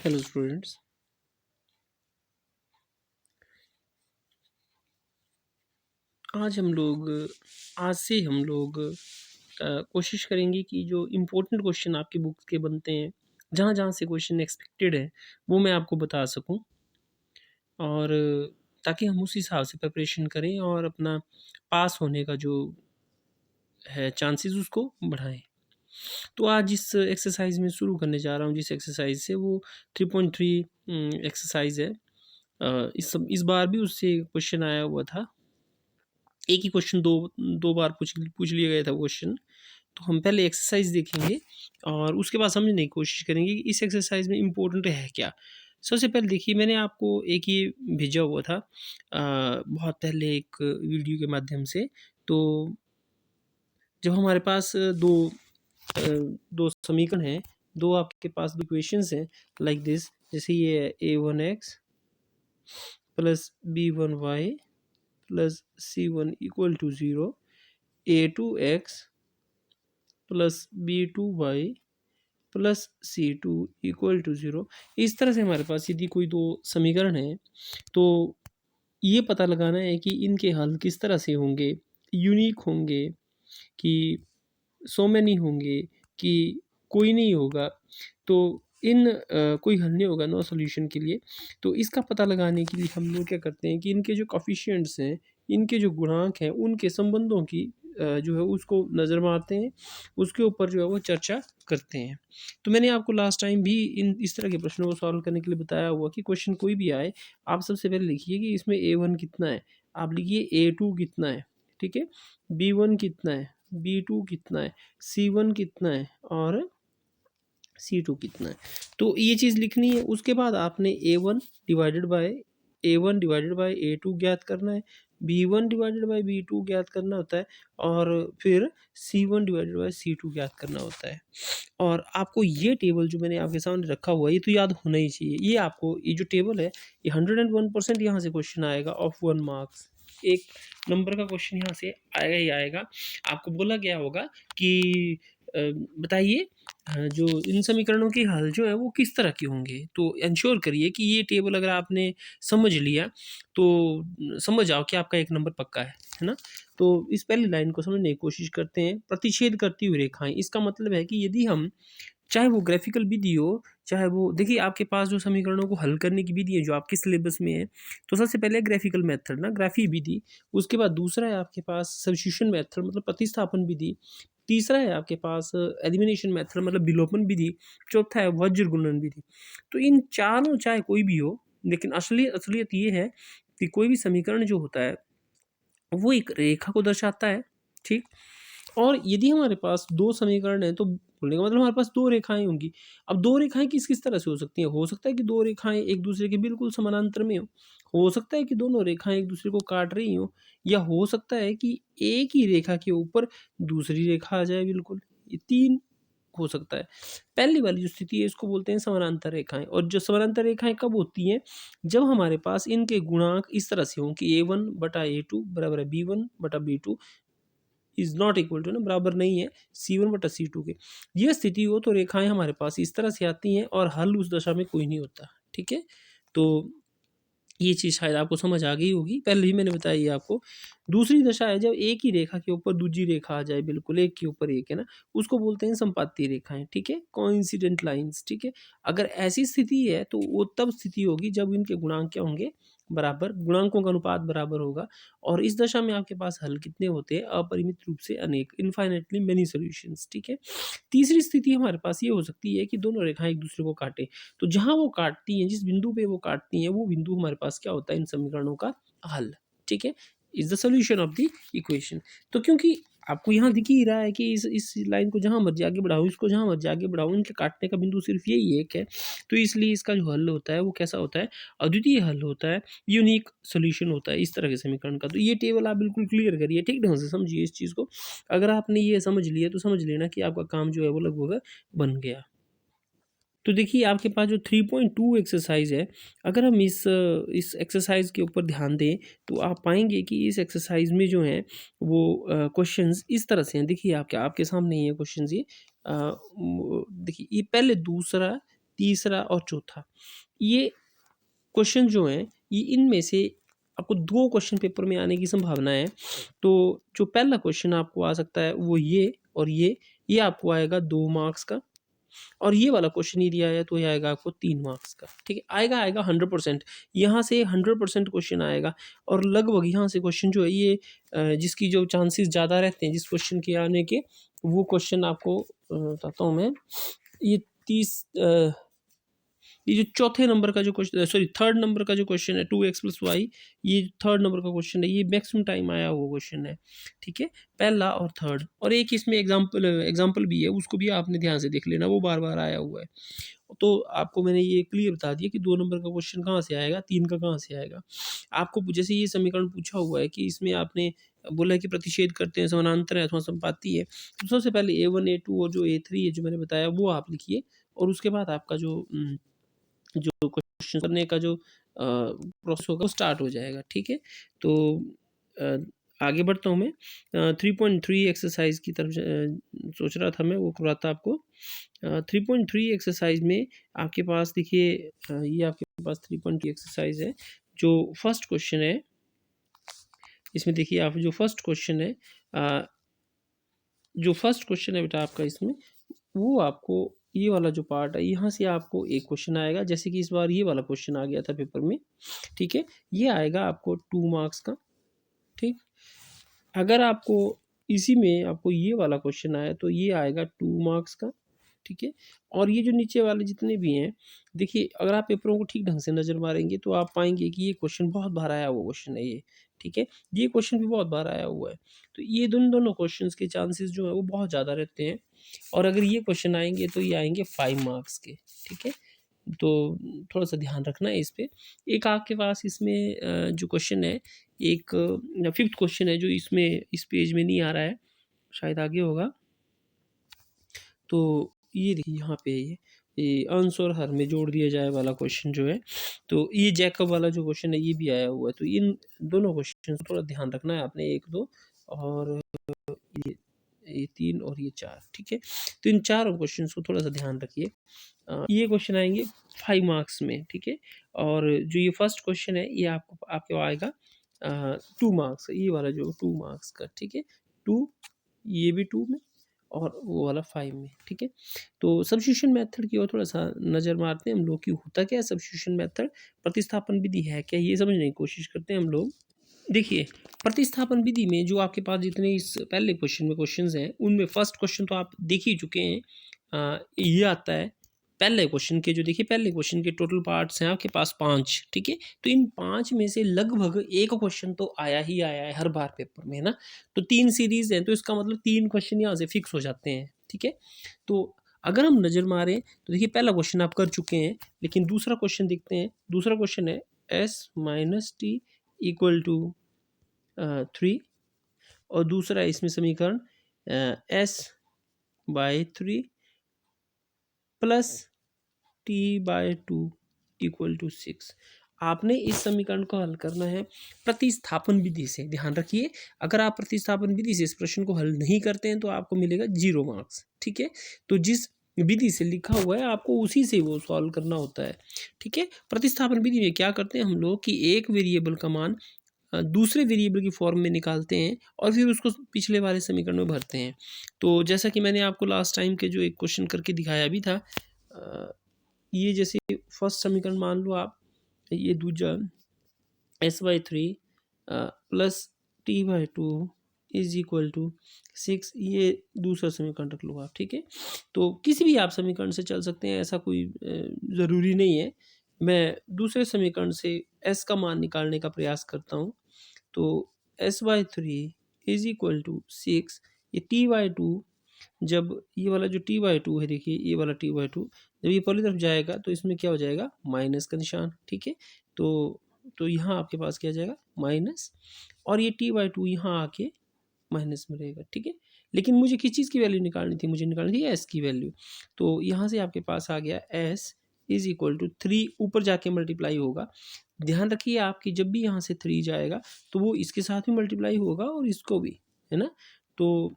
Hello students. आज से हम लोग कोशिश करेंगे कि जो इम्पोर्टेंट क्वेश्चन आपकी बुक्स के बनते हैं, जहाँ जहाँ से क्वेश्चन एक्सपेक्टेड है वो मैं आपको बता सकूं, और ताकि हम उस हिसाब से प्रिपरेशन करें और अपना पास होने का जो है चांसेस उसको बढ़ाएं। तो आज जिस एक्सरसाइज में शुरू करने जा रहा हूँ, जिस एक्सरसाइज से, वो 3.3 एक्सरसाइज है। इस बार भी उससे क्वेश्चन आया हुआ था। एक ही क्वेश्चन दो दो बार पूछ लिया गया था क्वेश्चन। तो हम पहले एक्सरसाइज देखेंगे और उसके बाद समझने की कोशिश करेंगे कि इस एक्सरसाइज में इम्पोर्टेंट है क्या। सबसे पहले देखिए, मैंने आपको एक ये भेजा हुआ था बहुत पहले एक वीडियो के माध्यम से। तो जब हमारे पास दो समीकरण हैं, दो आपके पास इक्वेशंस हैं लाइक दिस, जैसे ये a1x plus b1y plus c1 equal to 0, a2x plus b2y plus c2 equal to 0। इस तरह से हमारे पास यदि कोई दो समीकरण है, तो ये पता लगाना है कि इनके हल किस तरह से होंगे, यूनिक होंगे कि सो मैनी होंगे कि कोई नहीं होगा। तो कोई हल नहीं होगा नो सॉल्यूशन के लिए। तो इसका पता लगाने के लिए हम लोग क्या करते हैं कि इनके जो कोफिशिएंट्स हैं, इनके जो गुणांक हैं, उनके संबंधों की जो है उसको नज़र मारते हैं, उसके ऊपर जो है वो चर्चा करते हैं। तो मैंने आपको लास्ट टाइम भी इन इस तरह के प्रश्नों को सॉल्व करने के लिए बताया हुआ कि क्वेश्चन कोई भी आए, आप सबसे पहले लिखिए कि इसमें a1 कितना है, आप लिखिए a2 कितना है, ठीक है, b1 कितना है, b2 कितना है, c1 कितना है और c2 कितना है। तो ये चीज़ लिखनी है। उसके बाद आपने a1 डिवाइडेड बाय a2 ज्ञात करना है, b1 डिवाइडेड बाय b2 ज्ञात करना होता है, और फिर c1 डिवाइडेड बाय c2 ज्ञात करना होता है। और आपको ये टेबल जो मैंने आपके सामने रखा हुआ है, ये तो याद होना ही चाहिए। ये आपको ये जो टेबल है, ये 101% यहाँ से क्वेश्चन आएगा ऑफ 1 मार्क्स। एक नंबर का क्वेश्चन यहाँ से आएगा ही आएगा। आपको बोला गया होगा कि बताइए जो इन समीकरणों के हल जो है वो किस तरह के होंगे। तो इंश्योर करिए कि ये टेबल अगर आपने समझ लिया तो समझ आओ कि आपका एक नंबर पक्का है ना। तो इस पहली लाइन को समझने की कोशिश करते हैं। प्रतिच्छेद करती हुई रेखाएं, इसका मतलब है कि यदि हम, चाहे वो ग्राफिकल विधि हो, चाहे वो, देखिए आपके पास जो समीकरणों को हल करने की विधि है जो आपके सिलेबस में है, तो सबसे पहले ग्राफिकल मेथड ना, ग्राफी विधि। उसके बाद दूसरा है आपके पास सब्स्टिट्यूशन मेथड मतलब प्रतिस्थापन विधि। तीसरा है आपके पास एलिमिनेशन मेथड मतलब विलोपन विधि। चौथा है वज्र गुणन विधि। तो इन चारों चाहे कोई भी हो, लेकिन असलियत ये है कि कोई भी समीकरण जो होता है वो एक रेखा को दर्शाता है, ठीक। और यदि हमारे पास दो समीकरण हैं, तो बोलने का मतलब हमारे पास दो रेखाएं होंगी। अब दो रेखाएं किस किस तरह से हो सकती हैं? हो सकता है कि दो रेखाएं एक दूसरे के बिल्कुल समानांतर में हो सकता है कि दोनों रेखाएं एक दूसरे को काट रही हो, या हो सकता है कि एक ही रेखा के ऊपर दूसरी रेखा आ जाए, बिल्कुल। ये तीन हो सकता है। पहली वाली जो स्थिति है इसको बोलते हैं समानांतर रेखाएं। और जो समानांतर रेखाएं कब होती हैं? जब हमारे पास इनके गुणांक इस तरह से हों कि a1/a2 बराबर है b1/b2 is not equal to, ना बराबर नहीं है c1/c2 के। यह स्थिति हो तो रेखाएं हमारे पास इस तरह से आती हैं और हल उस दशा में कोई नहीं होता, ठीक है। तो ये चीज़ शायद आपको समझ आ गई होगी, पहले ही मैंने बताई है आपको। दूसरी दशा है जब एक ही रेखा के ऊपर दूसरी रेखा आ जाए, बिल्कुल एक के ऊपर एक, है ना, उसको बोलते हैं संपाती रेखाएं, ठीक है, कोइंसिडेंट लाइंस, ठीक है। अगर ऐसी स्थिति है तो वो तब स्थिति होगी जब इनके गुणांक क्या होंगे, बराबर, गुणांकों का अनुपात बराबर होगा। और इस दशा में आपके पास हल कितने होते हैं? अपरिमित रूप से अनेक, इनफाइनेटली मेनी सॉल्यूशंस, ठीक है। तीसरी स्थिति हमारे पास ये हो सकती है कि दोनों रेखाएं एक दूसरे को काटें। तो जहाँ वो काटती हैं, जिस बिंदु पे वो काटती हैं, वो बिंदु हमारे पास क्या होता है? इन समीकरणों का हल, ठीक है, is the solution of the equation. तो क्योंकि आपको यहाँ दिख ही रहा है कि इस लाइन को जहाँ मर्जी आगे बढ़ाओ, इसको जहाँ मर्जी आगे बढ़ाओ, इनके काटने का बिंदु सिर्फ यही एक है। तो इसलिए इसका जो हल होता है वो कैसा होता है? अद्वितीय हल होता है, यूनिक सोल्यूशन होता है इस तरह के समीकरण का। तो ये टेबल आप बिल्कुल क्लियर करिए, ठीक ढंग से समझिए इस चीज़ को। अगर आपने ये समझ लिया तो समझ लेना कि आपका काम जो है वो लगभग बन गया। तो देखिए आपके पास जो 3.2 एक्सरसाइज है, अगर हम इस एक्सरसाइज के ऊपर ध्यान दें तो आप पाएंगे कि इस एक्सरसाइज में जो है वो क्वेश्चंस इस तरह से हैं। देखिए आपके आपके सामने ही है क्वेश्चंस ये। देखिए ये पहले दूसरा तीसरा और चौथा। ये क्वेश्चन जो हैं ये इनमें से आपको 2 क्वेश्चन पेपर में आने की संभावना है। तो जो पहला क्वेश्चन आपको आ सकता है वो ये और ये आपको आएगा 2 मार्क्स का, और ये वाला क्वेश्चन यदि आया तो ये आएगा आपको 3 मार्क्स का। ठीक है, आएगा 100%। यहाँ से 100% क्वेश्चन आएगा, और लगभग यहाँ से क्वेश्चन जो है ये जिसकी जो चांसेस ज़्यादा रहते हैं जिस क्वेश्चन के आने के, वो क्वेश्चन आपको बताता हूँ मैं। ये 30 ये जो चौथे नंबर का जो क्वेश्चन, सॉरी थर्ड नंबर का जो क्वेश्चन है 2x + y, ये थर्ड नंबर का क्वेश्चन है, ये मैक्सिमम टाइम आया हुआ क्वेश्चन है। ठीक है, पहला और थर्ड, और एक इसमें एग्जाम्पल भी है, उसको भी आपने ध्यान से देख लेना, वो बार बार आया हुआ है। तो आपको मैंने ये क्लियर बता दिया कि 2 नंबर का क्वेश्चन कहाँ से आएगा, 3 का कहाँ से आएगा। आपको जैसे ये समीकरण पूछा हुआ है कि इसमें आपने बोला है कि प्रतिच्छेद करते हैं, समानांतर है अथवा समपाती है, तो सबसे पहले A1 A2 और जो A3 है जो मैंने बताया वो आप लिखिए, और उसके बाद आपका जो क्वेश्चन करने का जो प्रोसेस होगा वो स्टार्ट हो जाएगा। ठीक है, तो अ, आगे बढ़ता हूँ मैं। 3.3 एक्सरसाइज की तरफ सोच रहा था मैं, वो करवाता आपको। 3.3 एक्सरसाइज में आपके पास देखिए, ये आपके पास 3.3 एक्सरसाइज है। जो फर्स्ट क्वेश्चन है इसमें देखिए, आप जो फर्स्ट क्वेश्चन है बेटा आपका इसमें, वो आपको ये वाला जो पार्ट है यहाँ से आपको एक क्वेश्चन आएगा, जैसे कि इस बार ये वाला क्वेश्चन आ गया था पेपर में। ठीक है, ये आएगा आपको 2 मार्क्स का। ठीक, अगर आपको इसी में आपको ये वाला क्वेश्चन आया तो ये आएगा 2 मार्क्स का। ठीक है, और ये जो नीचे वाले जितने भी हैं, देखिए अगर आप पेपरों को ठीक ढंग से नज़र मारेंगे तो आप पाएंगे कि ये क्वेश्चन बहुत बार आया हुआ क्वेश्चन है ये। ठीक है, ये क्वेश्चन भी बहुत बार आया हुआ है, तो ये दोनों क्वेश्चंस के चांसेस जो है वो बहुत ज़्यादा रहते हैं, और अगर ये क्वेश्चन आएंगे तो ये आएंगे 5 मार्क्स के। ठीक है, तो थोड़ा सा ध्यान रखना है इस पे। एक आपके पास इसमें जो क्वेश्चन है, एक 5th क्वेश्चन है जो इसमें इस पेज में नहीं आ रहा है, शायद आगे होगा। तो ये देखिए यहाँ पे ये अंश और हर में जोड़ दिया जाए वाला क्वेश्चन जो है, तो ये जैकब वाला जो क्वेश्चन है ये भी आया हुआ है। तो इन दोनों क्वेश्चन को थोड़ा ध्यान रखना है आपने, 1 2 और ये 3 और ये 4। ठीक है, तो इन चारों क्वेश्चन को थोड़ा सा ध्यान रखिए। ये क्वेश्चन आएंगे 5 मार्क्स में। ठीक है, और जो ये फर्स्ट क्वेश्चन है ये आपको आएगा 2 मार्क्स, ये वाला जो 2 मार्क्स का। ठीक है, 2, ये भी 2 में, और वो वाला 5 में। ठीक है, तो सब्स्टिट्यूशन मेथड की ओर थोड़ा सा नज़र मारते हैं हम लोग कि होता क्या है सब्स्टिट्यूशन मेथड, प्रतिस्थापन विधि है क्या, ये समझने की कोशिश करते हैं हम लोग। देखिए, प्रतिस्थापन विधि में जो आपके पास जितने इस पहले क्वेश्चन में क्वेश्चंस हैं, उनमें फर्स्ट क्वेश्चन तो आप देख ही चुके हैं। ये आता है पहले क्वेश्चन के, जो देखिए पहले क्वेश्चन के टोटल पार्ट्स हैं आपके पास 5। ठीक है, तो इन 5 में से लगभग एक क्वेश्चन तो आया ही आया है हर बार पेपर में, है ना। तो 3 सीरीज हैं, तो इसका मतलब 3 क्वेश्चन यहाँ से फिक्स हो जाते हैं। ठीक है, तो अगर हम नज़र मारें तो देखिए पहला क्वेश्चन आप कर चुके हैं, लेकिन दूसरा क्वेश्चन देखते हैं। दूसरा क्वेश्चन है s - t = 3, और दूसरा इसमें समीकरण s/3 + t/2 = 6। आपने इस समीकरण को हल करना है प्रतिस्थापन विधि से। ध्यान रखिए, अगर आप प्रतिस्थापन विधि से इस प्रश्न को हल नहीं करते हैं तो आपको मिलेगा 0 मार्क्स। ठीक है, तो जिस विधि से लिखा हुआ है आपको उसी से वो सॉल्व करना होता है। ठीक है, प्रतिस्थापन विधि में क्या करते हैं हम लोग कि एक वेरिएबल का मान दूसरे वेरिएबल की फॉर्म में निकालते हैं और फिर उसको पिछले वाले समीकरण में भरते हैं। तो जैसा कि मैंने आपको लास्ट टाइम के जो एक क्वेश्चन करके दिखाया भी था, ये जैसे फर्स्ट समीकरण मान लो आप, ये दूजा s/3 + t/2 = 6, ये दूसरा समीकरण रख लो आप। ठीक है, तो किसी भी आप समीकरण से चल सकते हैं, ऐसा कोई ज़रूरी नहीं है। मैं दूसरे समीकरण से s का मान निकालने का प्रयास करता हूँ। तो s/3 = 6, ये t/2, जब ये वाला जो t/2 है, देखिए ये वाला t/2 जब ये पहली तरफ जाएगा तो इसमें क्या हो जाएगा, माइनस का निशान। ठीक है, तो यहाँ आपके पास क्या आ जाएगा, माइनस, और ये t/2 यहाँ आके माइनस में रहेगा। ठीक है, लेकिन मुझे किस चीज़ की वैल्यू निकालनी थी, मुझे निकालनी थी s की वैल्यू। तो यहाँ से आपके पास आ गया s = 3, ऊपर जाके मल्टीप्लाई होगा। ध्यान रखिए आपकी जब भी यहाँ से 3 जाएगा तो वो इसके साथ भी मल्टीप्लाई होगा और इसको भी, है ना। तो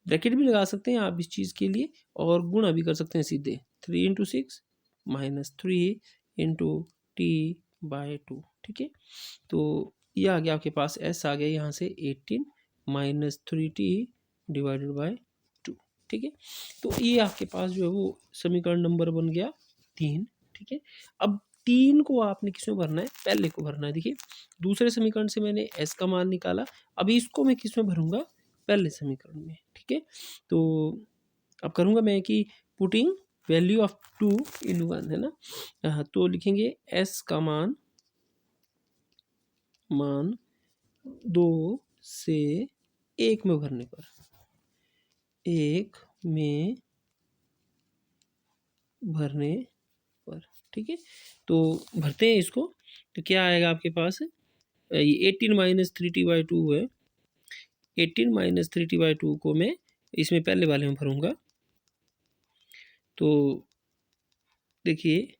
ब्रैकेट भी लगा सकते हैं आप इस चीज़ के लिए, और गुणा भी कर सकते हैं सीधे। 3 into 6 minus 3 into t by 2, ठीक है। तो ये आ गया आपके पास, एस आ गया यहाँ से 18 माइनस 3t डिवाइडेड बाय 2, ठीक है। तो ये आपके पास जो है वो समीकरण नंबर बन गया 3, ठीक है। अब 3 को आपने किस में भरना है, पहले को भरना है। देखिए दूसरे समीकरण से मैंने एस का मान निकाला, अब इसको मैं किस में भरूंगा, पहले समीकरण में, ठीक है। तो अब करूंगा मैं कि पुटिंग वैल्यू ऑफ 2 इन 1, है ना। तो लिखेंगे एस का मान 2 से 1 में भरने पर, 1 में भरने पर, ठीक है। तो भरते हैं इसको, तो क्या आएगा आपके पास, ये 18 माइनस 3t/2 है। 18 माइनस 3t/2 को मैं इसमें पहले वाले में भरूंगा। तो देखिए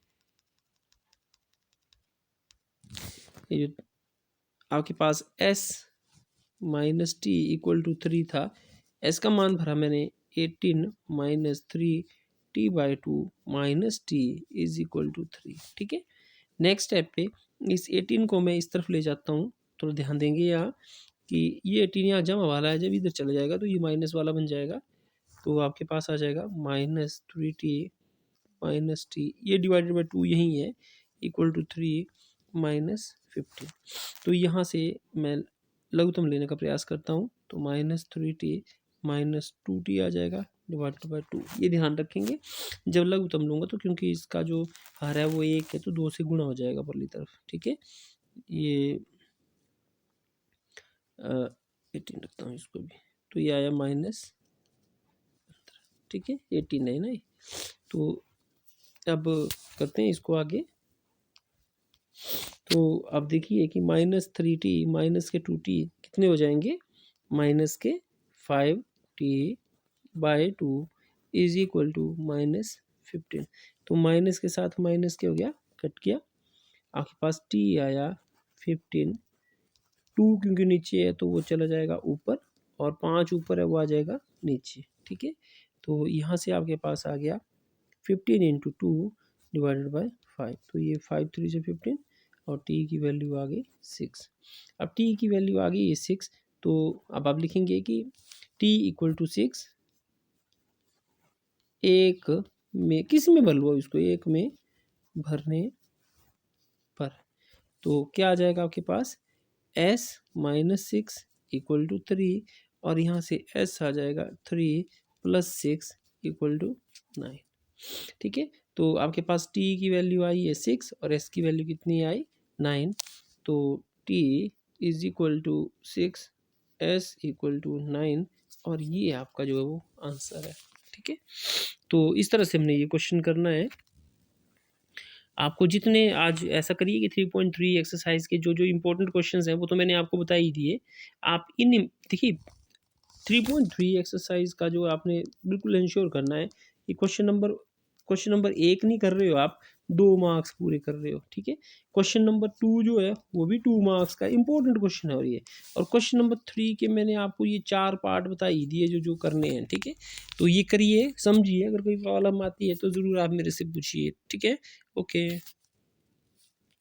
ये जो आपके पास s minus t equal to 3 था, s का मान भरा मैंने 18 minus 3t/2 minus t is equal to 3, ठीक है। नेक्स्ट स्टेप पे इस 18 को मैं इस तरफ ले जाता हूँ, तो ध्यान देंगे यहाँ कि ये 18 यहाँ जमा वाला है, जब इधर चला जाएगा तो ये माइनस वाला बन जाएगा। तो आपके पास आ जाएगा माइनस 3t माइनस टी, ये डिवाइडेड बाई 2 यही है, इक्वल टू 3 माइनस 15। तो यहाँ से मैं लघुत्तम लेने का प्रयास करता हूँ, तो माइनस 3t माइनस 2t आ जाएगा डिवाइडेड बाई 2। ये ध्यान रखेंगे जब लघुत्तम लूँगा, तो क्योंकि इसका जो हर है वो 1 है, तो 2 से गुणा हो जाएगा परली तरफ, ठीक है। ये 18 रखता हूँ इसको भी, तो ये आया माइनस, ठीक है, 18 है ना ये। तो अब करते हैं इसको आगे। तो अब देखिए कि माइनस 3t माइनस के 2t कितने हो जाएंगे, माइनस के 5t/2 is equal to minus 15। तो माइनस के साथ माइनस क्या हो गया, कट गया, आपके पास t आया 15, 2 क्योंकि नीचे है तो वो चला जाएगा ऊपर, और 5 ऊपर है वो आ जाएगा नीचे, ठीक है। तो यहाँ से आपके पास आ गया 15 इंटू 2 डिवाइडेड बाई 5, तो ये 5 3 से 15, और t की वैल्यू आ गई 6। अब t की वैल्यू आ गई है 6, तो अब आप लिखेंगे कि t इक्वल टू 6, एक में किस में भर लो इसको, एक में भरने पर, तो क्या आ जाएगा आपके पास, s माइनस 6 इक्वल टू 3, और यहाँ से s आ जाएगा 3 प्लस 6 इक्वल टू 9, ठीक है। तो आपके पास t की वैल्यू आई है 6 और s की वैल्यू कितनी आई 9, तो t is equal to 6, s equal to 9, और ये आपका जो है वो आंसर है, ठीक है। तो इस तरह से हमने ये क्वेश्चन करना है। आपको जितने आज ऐसा करिए कि 3.3 एक्सरसाइज के जो जो इंपॉर्टेंट क्वेश्चंस हैं वो तो मैंने आपको बता ही दिए। आप इन देखिए 3.3 एक्सरसाइज का जो आपने बिल्कुल इंश्योर करना है कि क्वेश्चन नंबर 1 नहीं कर रहे हो आप, 2 मार्क्स पूरे कर रहे हो, ठीक है। क्वेश्चन नंबर 2 जो है वो भी 2 मार्क्स का इंपॉर्टेंट क्वेश्चन है, और क्वेश्चन नंबर 3 के मैंने आपको ये 4 पार्ट बता ही दिए जो जो करने हैं, ठीक है। तो ये करिए, समझिए, अगर कोई प्रॉब्लम आती है तो ज़रूर आप मेरे से पूछिए, ठीक है। ओके।